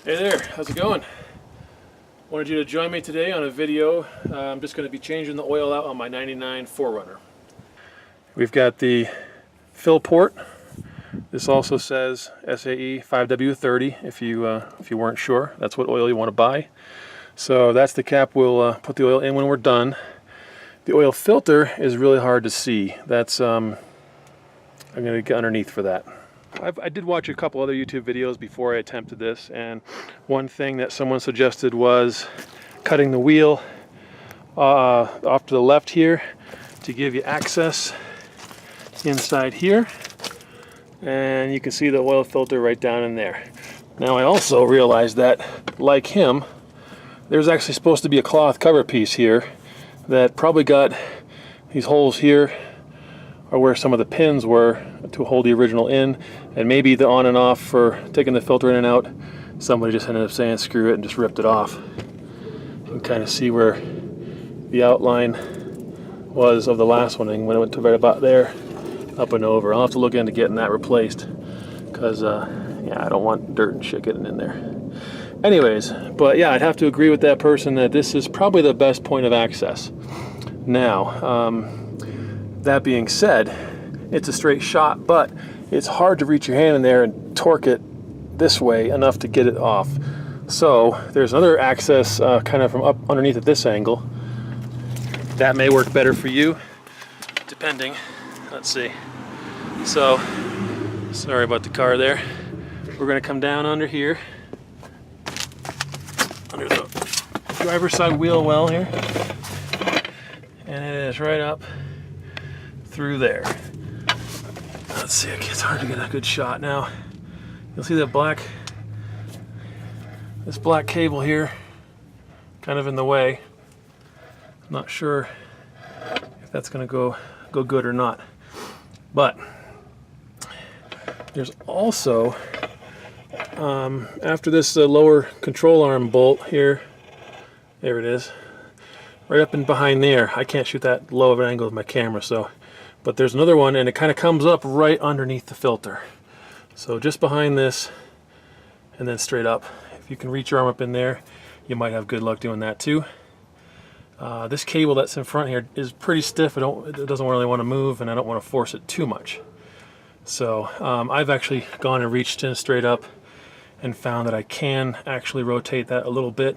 Hey there, how's it going? Wanted you to join me today on a video. I'm just going to be changing the oil out on my 99 4Runner. We've got the fill port. This also says SAE 5W30 if you weren't sure. That's what oil you want to buy. So that's the cap we'll put the oil in when we're done. The oil filter is really hard to see. That's I'm going to get underneath for that. I did watch a couple other YouTube videos before I attempted this, and one thing that someone suggested was cutting the wheel off to the left here to give you access inside here, and you can see the oil filter right down in there. Now I also realized that, like him, there's actually supposed to be a cloth cover piece here that probably got these holes here or where some of the pins were to hold the original in, and maybe the on and off for taking the filter in and out. Somebody just ended up saying screw it and just ripped it off. You can kind of see where the outline was of the last one, and when it went to right about there, up and over. I'll have to look into getting that replaced because yeah, I don't want dirt and shit getting in there. Anyways, but yeah, I'd have to agree with that person that this is probably the best point of access. Now, that being said, it's a straight shot, but it's hard to reach your hand in there and torque it this way enough to get it off. So there's another access kind of from up underneath at this angle. That may work better for you, depending. Let's see. So, sorry about the car there. We're going to come down under here, under the driver's side wheel well here, and it is right up through there. Let's see, it's hard to get a good shot now. You'll see that this black cable here kind of in the way. I'm not sure if that's going to go good or not. But there's also, after this lower control arm bolt here, there it is, right up and behind there. I can't shoot that low of an angle with my camera, so. But there's another one, and it kind of comes up right underneath the filter. So just behind this, and then straight up. If you can reach your arm up in there, you might have good luck doing that too. This cable that's in front here is pretty stiff. It doesn't really want to move, and I don't want to force it too much. So I've actually gone and reached in straight up and found that I can actually rotate that a little bit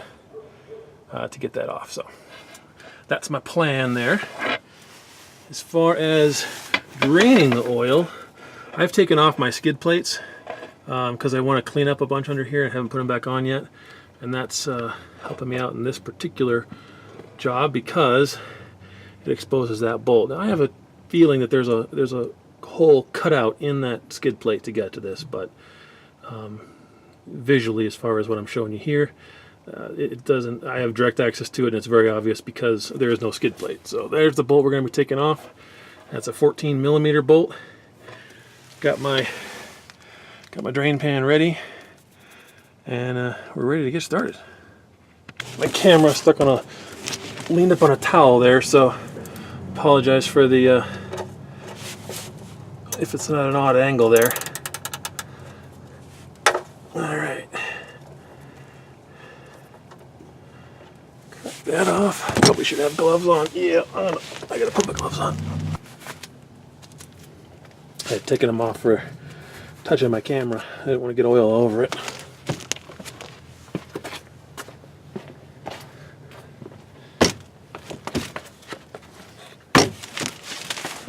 to get that off. So that's my plan there. As far as draining the oil, I've taken off my skid plates because I want to clean up a bunch under here and haven't put them back on yet. And that's helping me out in this particular job because it exposes that bolt. Now I have a feeling that there's a hole cut out in that skid plate to get to this, but visually, as far as what I'm showing you here, it doesn't. I have direct access to it, and it's very obvious because there is no skid plate. So there's the bolt we're going to be taking off. That's a 14mm bolt. Got my drain pan ready, and we're ready to get started. My camera stuck on leaned up on a towel there, so apologize for the if it's not an odd angle there. All right. That off. Probably should have gloves on. Yeah, I gotta put my gloves on. I had taken them off for touching my camera. I didn't want to get oil all over it.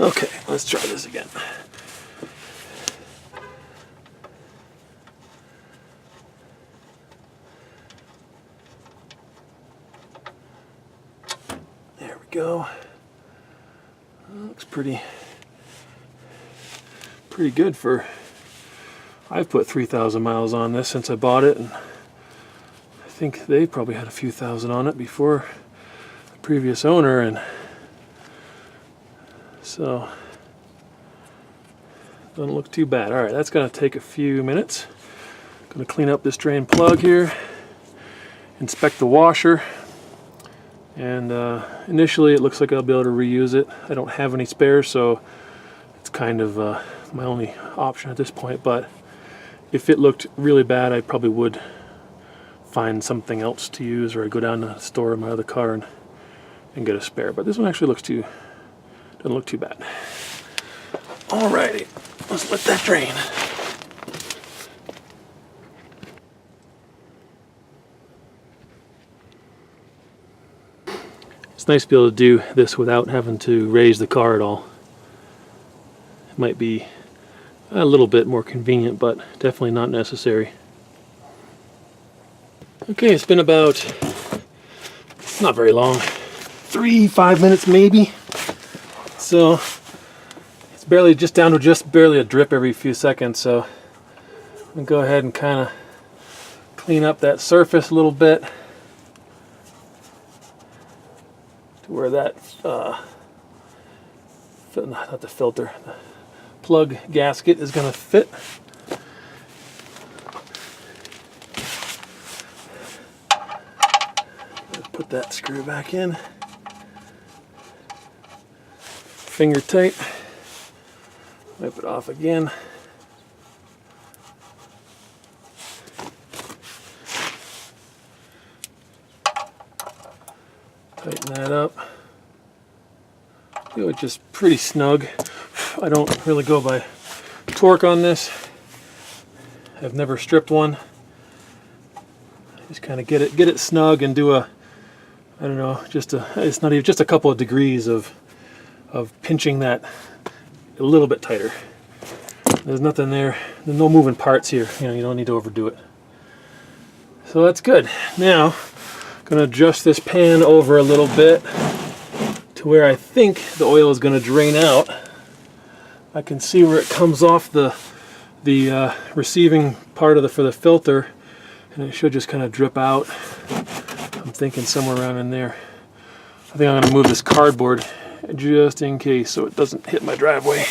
Okay, let's try this again. There we go. Looks pretty good for. I've put 3,000 miles on this since I bought it, and I think they probably had a few thousand on it before the previous owner, and so doesn't look too bad. All right, that's going to take a few minutes. Going to clean up this drain plug here, inspect the washer, and initially it looks like I'll be able to reuse it. I don't have any spares, so it's kind of my only option at this point, but if it looked really bad, I probably would find something else to use, or I go down to the store in my other car and get a spare. But this one actually doesn't look too bad. Alrighty, let's let that drain. It's nice to be able to do this without having to raise the car at all. It might be a little bit more convenient, but definitely not necessary. Okay, it's been about, not very long, 3-5 minutes maybe. So it's barely, just down to just barely a drip every few seconds. So I'm gonna go ahead and kind of clean up that surface a little bit to where that, not the filter, the plug gasket is gonna fit. Put that screw back in. Finger tight. Wipe it off again. Tighten that up. It was just pretty snug. I don't really go by torque on this. I've never stripped one. Just kind of get it snug and do a, I don't know, it's not even just a couple of degrees of pinching that a little bit tighter. There's nothing there, there's no moving parts here, you know, you don't need to overdo it. So that's good. Now, I'm gonna adjust this pan over a little bit to where I think the oil is gonna drain out. I can see where it comes off the receiving part of for the filter, and it should just kind of drip out. I'm thinking somewhere around in there. I think I'm going to move this cardboard just in case so it doesn't hit my driveway.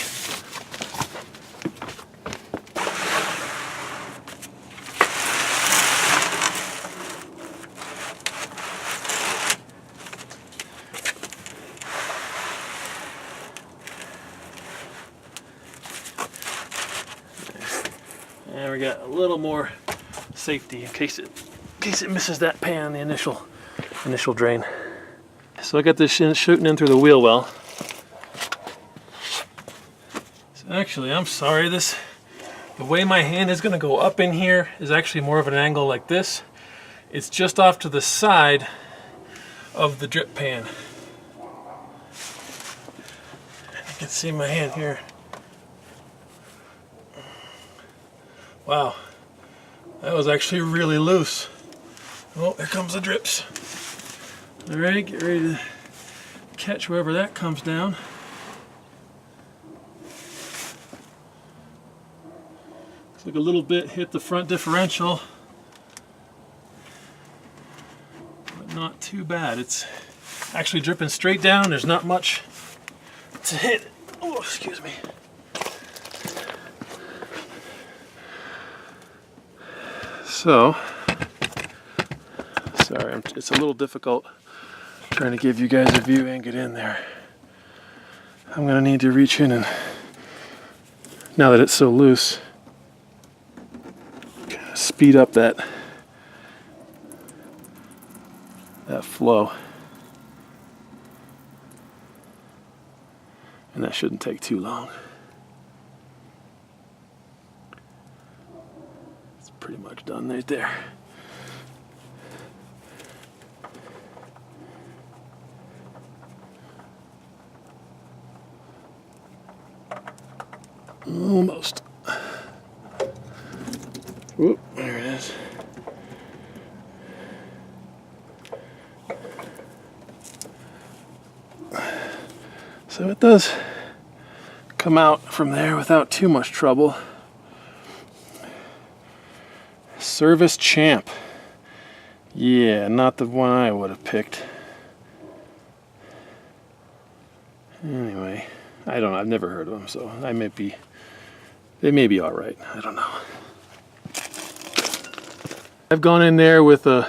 And we got a little more safety in case it misses that pan, the initial drain. So I got this shooting in through the wheel well. So actually, I'm sorry, the way my hand is going to go up in here is actually more of an angle like this. It's just off to the side of the drip pan. You can see my hand here. Wow, that was actually really loose. Oh, here comes the drips. All right, get ready to catch wherever that comes down. Looks like a little bit hit the front differential, but not too bad. It's actually dripping straight down. There's not much to hit. Oh, excuse me. So, sorry, it's a little difficult trying to give you guys a view and get in there. I'm gonna need to reach in and, now that it's so loose, kind of speed up that flow. And that shouldn't take too long. It's pretty much done right there. Almost. Whoop, there it is. So it does come out from there without too much trouble. Service Champ. Yeah, not the one I would have picked. Anyway, I don't know, I've never heard of them, so they may be all right. I don't know. I've gone in there with a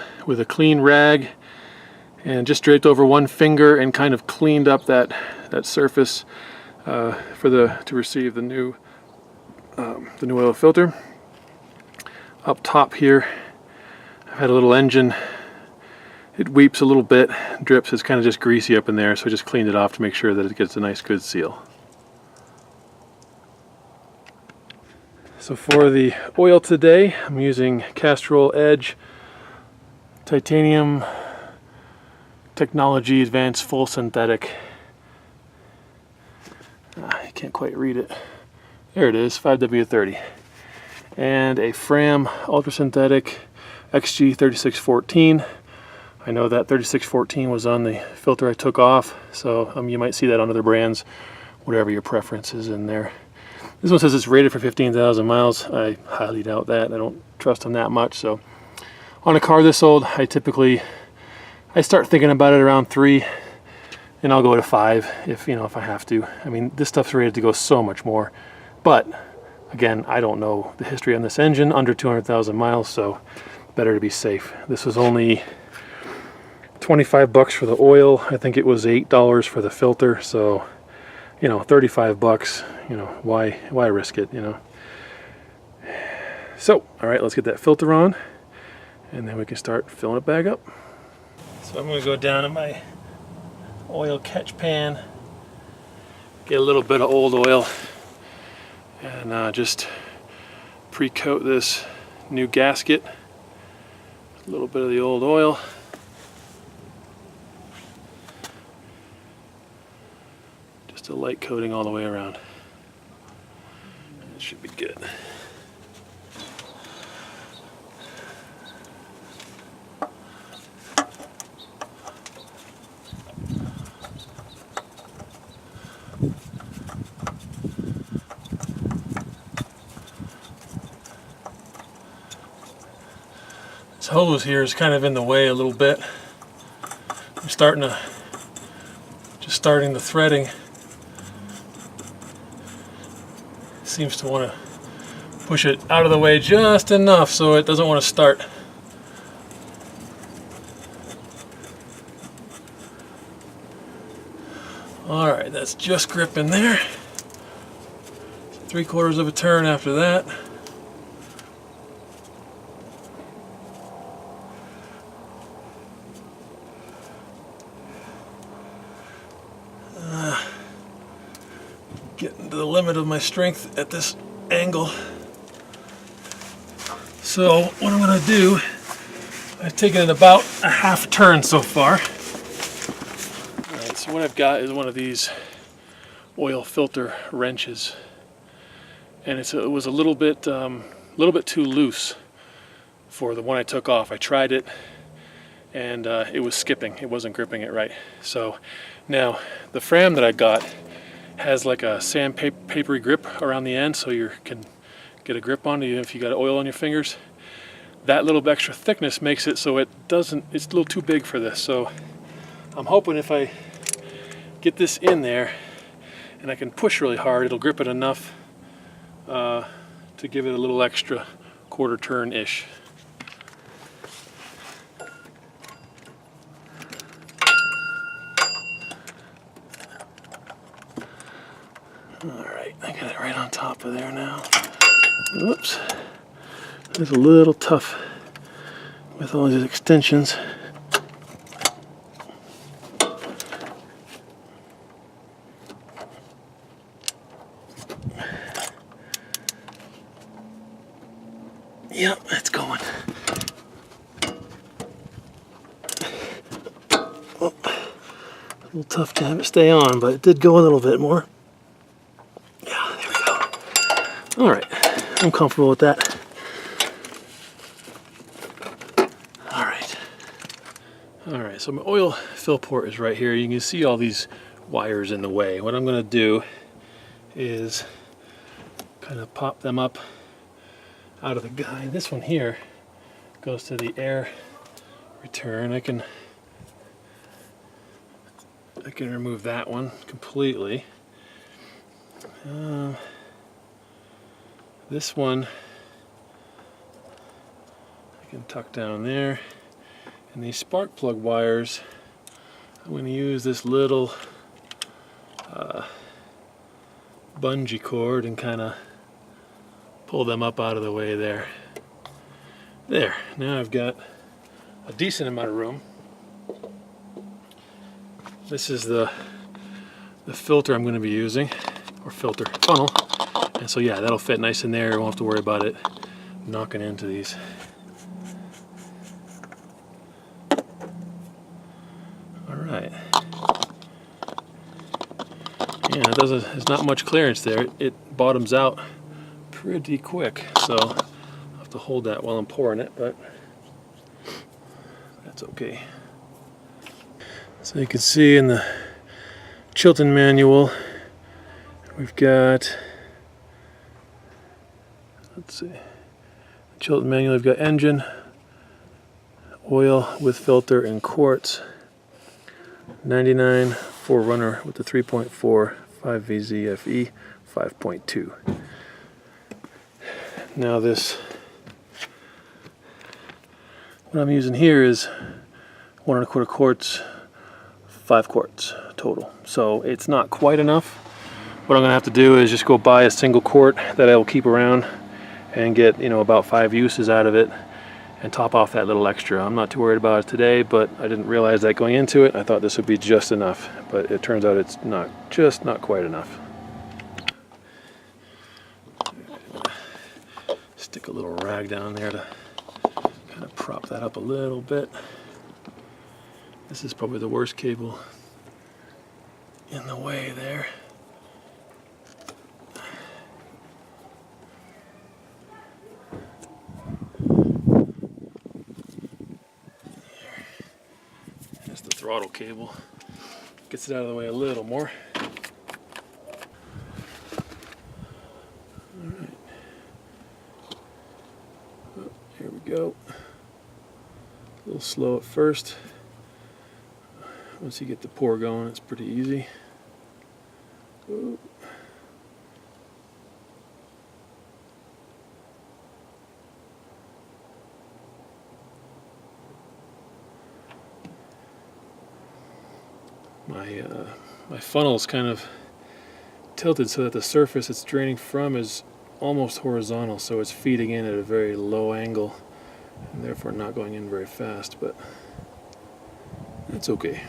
clean rag and just draped over one finger and kind of cleaned up that surface to receive the new oil filter. Up top here, I've had a little engine. It weeps a little bit, drips. It's kind of just greasy up in there, so I just cleaned it off to make sure that it gets a nice good seal. So for the oil today, I'm using Castrol Edge Titanium Technology Advanced Full Synthetic. I can't quite read it. There it is, 5W30. And a Fram Ultra Synthetic XG3614. I know that 3614 was on the filter I took off, so you might see that on other brands, whatever your preference is in there. This one says it's rated for 15,000 miles. I highly doubt that. I don't trust them that much. So on a car this old, I start thinking about it around 3, and I'll go to 5 if I have to. I mean, this stuff's rated to go so much more, but again, I don't know the history on this engine, under 200,000 miles, so better to be safe. This was only 25 bucks for the oil. I think it was $8 for the filter, so 35 bucks, why risk it, So, all right, let's get that filter on, and then we can start filling it back up. So I'm going to go down to my oil catch pan, get a little bit of old oil, and just pre-coat this new gasket. A little bit of the old oil. Just a light coating all the way around. It should be good. This hose here is kind of in the way a little bit. I'm starting the threading. Seems to want to push it out of the way just enough so it doesn't want to start. Alright, that's just gripping there. 3/4 of a turn after that. Getting to the limit of my strength at this angle. So what I'm going to do, I've taken it about a half turn so far. Alright, so what I've got is one of these oil filter wrenches, and it was a little bit too loose for the one I took off. I tried it, and it was skipping. It wasn't gripping it right. So now the Fram that I got has like a sandpapery grip around the end, so you can get a grip on it if you got oil on your fingers. That little bit extra thickness makes it so it's a little too big for this. So I'm hoping if I get this in there and I can push really hard, it'll grip it enough to give it a little extra 1/4 turn-ish. Alright, I got it right on top of there now. Whoops. It's a little tough with all these extensions. Yep, it's going. Oh, a little tough to have it stay on, but it did go a little bit more. Yeah, there we go. All right, I'm comfortable with that. All right, so my oil fill port is right here. You can see all these wires in the way. What I'm going to do is kind of pop them up out of the guide. This one here goes to the air return. I can remove that one completely. This one I can tuck down there. And these spark plug wires, I'm going to use this little bungee cord and kind of pull them up out of the way there. There, now I've got a decent amount of room. This is the filter I'm going to be using, or filter funnel, and so yeah, that'll fit nice in there. You won't have to worry about it knocking into these. All right. Yeah, there's not much clearance there. It bottoms out pretty quick, so I'll have to hold that while I'm pouring it, but that's okay. So you can see in the Chilton manual, we've got, let's see, Chilton manual, we've got engine, oil with filter, and quartz. 99 4Runner with the 3.4 5VZ FE 5.2. Now this, what I'm using here is 1 1/4 quarts, 5 quarts total. So it's not quite enough. What I'm gonna have to do is just go buy a single quart that I will keep around and get, you know, about 5 uses out of it and top off that little extra. I'm not too worried about it today, but I didn't realize that going into it. I thought this would be just enough, but it turns out it's not quite enough. Stick a little rag down there to kind of prop that up a little bit. This is probably the worst cable in the way there. There's the throttle cable. Gets it out of the way a little more. All right. Oh, here we go. A little slow at first. Once you get the pour going, it's pretty easy. Ooh. My funnel is kind of tilted so that the surface it's draining from is almost horizontal, so it's feeding in at a very low angle and therefore not going in very fast, but that's okay.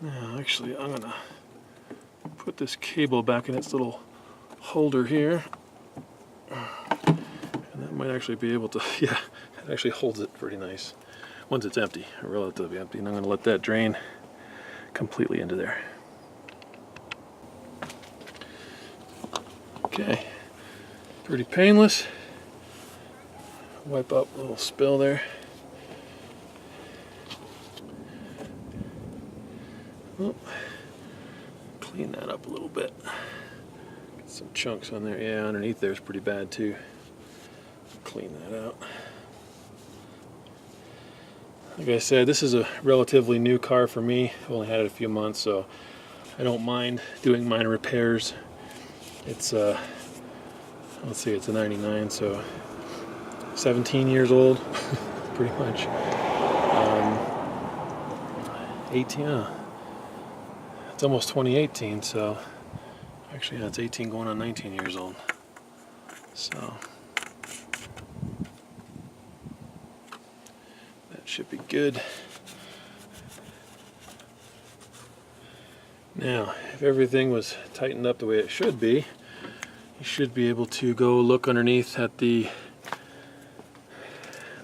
Now actually I'm gonna put this cable back in its little holder here, and that might actually be able to, yeah, it actually holds it pretty nice once it's empty, or relatively empty, and I'm going to let that drain completely into there. Okay, pretty painless. Wipe up a little spill there. Oh. Clean that up a little bit. Get some chunks on there. Yeah, underneath there is pretty bad too. Clean that out. Like I said, this is a relatively new car for me. I've only had it a few months, so I don't mind doing minor repairs. It's let's see, it's a 99, so 17 years old, pretty much. 18. It's almost 2018, so actually yeah, it's 18 going on 19 years old. So that should be good. Now, if everything was tightened up the way it should be, you should be able to go look underneath at the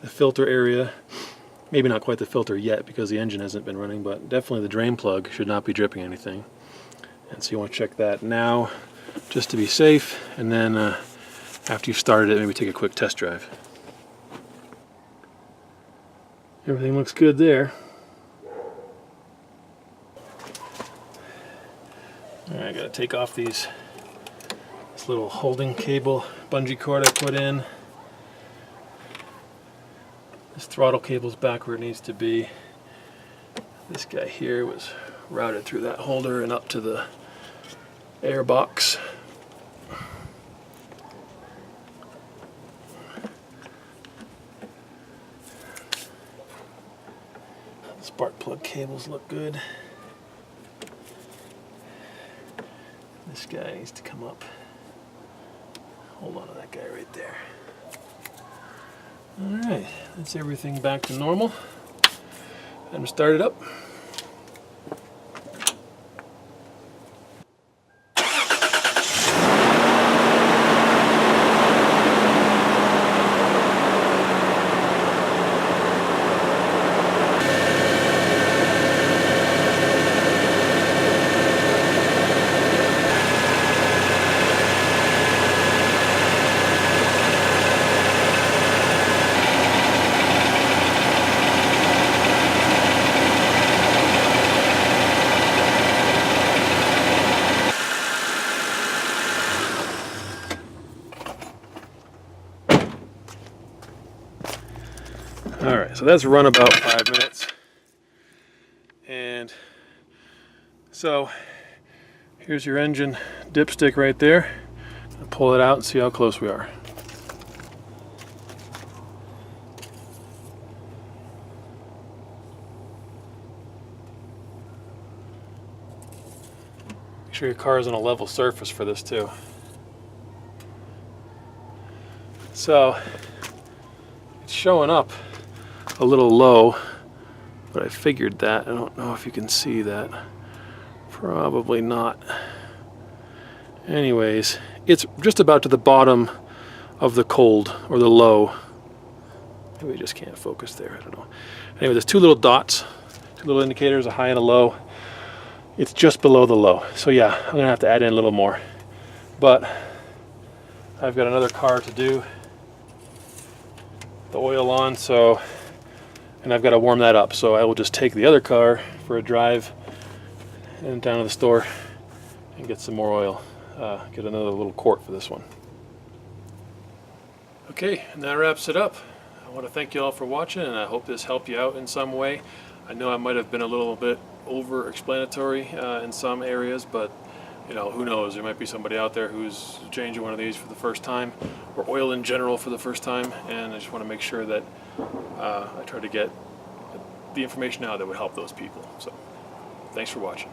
filter area. Maybe not quite the filter yet because the engine hasn't been running, but definitely the drain plug should not be dripping anything. And so you want to check that now just to be safe, and then after you've started it, maybe take a quick test drive. Everything looks good there. Alright, I gotta take off this little holding cable bungee cord I put in. This throttle cable's back where it needs to be. This guy here was routed through that holder and up to the air box. Spark plug cables look good. This guy needs to come up. Hold on to that guy right there. Alright, that's everything back to normal. Time to start it up. Alright, so that's run about 5 minutes. And so here's your engine dipstick right there. I'll pull it out and see how close we are. Make sure your car is on a level surface for this too. So it's showing up a little low, but I figured that. I don't know if you can see that. Probably not. Anyways, it's just about to the bottom of the cold, or the low. Maybe we just can't focus there, I don't know. Anyway, there's two little dots, two little indicators, a high and a low. It's just below the low. So yeah, I'm gonna have to add in a little more. But I've got another car to do the oil on, so, and I've got to warm that up, so I will just take the other car for a drive and down to the store and get some more oil. Get another little quart for this one. Okay, and that wraps it up. I want to thank you all for watching, and I hope this helped you out in some way. I know I might have been a little bit over-explanatory in some areas, but you know, who knows? There might be somebody out there who's changing one of these for the first time, or oil in general for the first time, and I just want to make sure that I try to get the information out that would help those people. So, thanks for watching.